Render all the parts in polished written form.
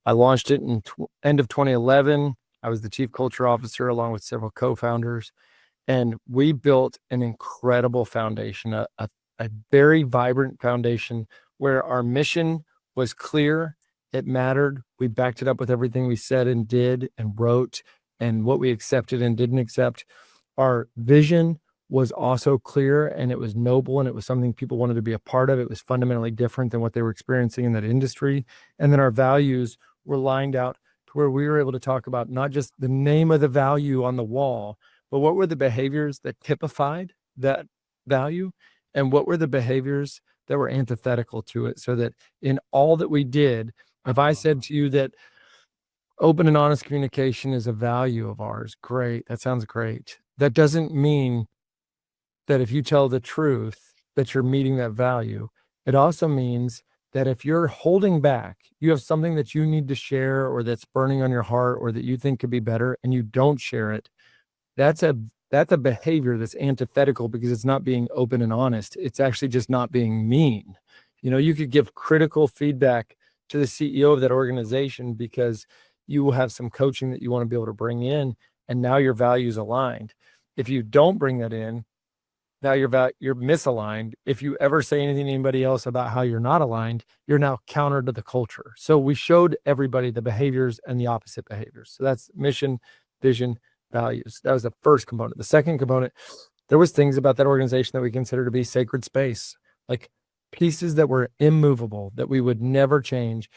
I launched it in end of 2011. I was the chief culture officer along with several co-founders, and we built an incredible foundation, a very vibrant foundation where our mission was clear. It mattered. We backed it up with everything we said and did and wrote and what we accepted and didn't accept. Our vision was also clear, and it was noble, and it was something people wanted to be a part of. It was fundamentally different than what they were experiencing in that industry. And then our values were lined out to where we were able to talk about not just the name of the value on the wall, but what were the behaviors that typified that value, and what were the behaviors that were antithetical to it, so that in all that we did, if I said to you that open and honest communication is a value of ours, great, that sounds great. That doesn't mean that if you tell the truth that you're meeting that value. It also means that if you're holding back, you have something that you need to share or that's burning on your heart or that you think could be better and you don't share it, that's a behavior that's antithetical because it's not being open and honest. It's actually just not being mean. You could give critical feedback to the CEO of that organization because you will have some coaching that you want to be able to bring in, and now your values aligned. If you don't bring that in, now you're misaligned. If you ever say anything to anybody else about how you're not aligned, you're now counter to the culture. So we showed everybody the behaviors and the opposite behaviors. So that's mission, vision, values. That was the first component. The second component, there was things about that organization that we consider to be sacred space, like pieces that were immovable, that we would never change,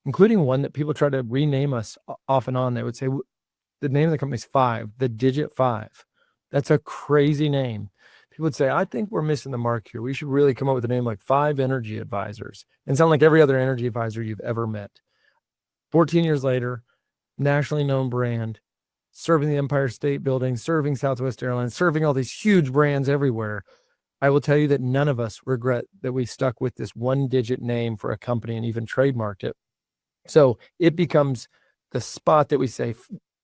including one that people try to rename us off and on. They would say the name of the company is 5, the digit 5. That's a crazy name. People would say, I think we're missing the mark here. We should really come up with a name like 5 Energy Advisors and sound like every other energy advisor you've ever met. 14 years later, nationally known brand, serving the Empire State Building, serving Southwest Airlines, serving all these huge brands everywhere. I will tell you that none of us regret that we stuck with this 1-digit name for a company and even trademarked it. So it becomes the spot that we say,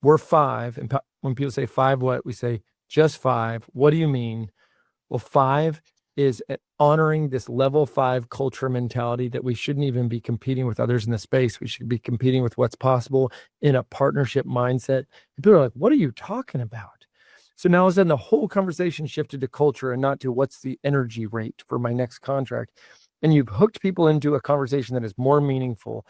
we're 5. And when people say 5 what, we say just 5. What do you mean? Well, 5 is honoring this level 5 culture mentality that we shouldn't even be competing with others in the space. We should be competing with what's possible in a partnership mindset. And people are like, what are you talking about? So now all of a sudden the whole conversation shifted to culture and not to what's the energy rate for my next contract. And you've hooked people into a conversation that is more meaningful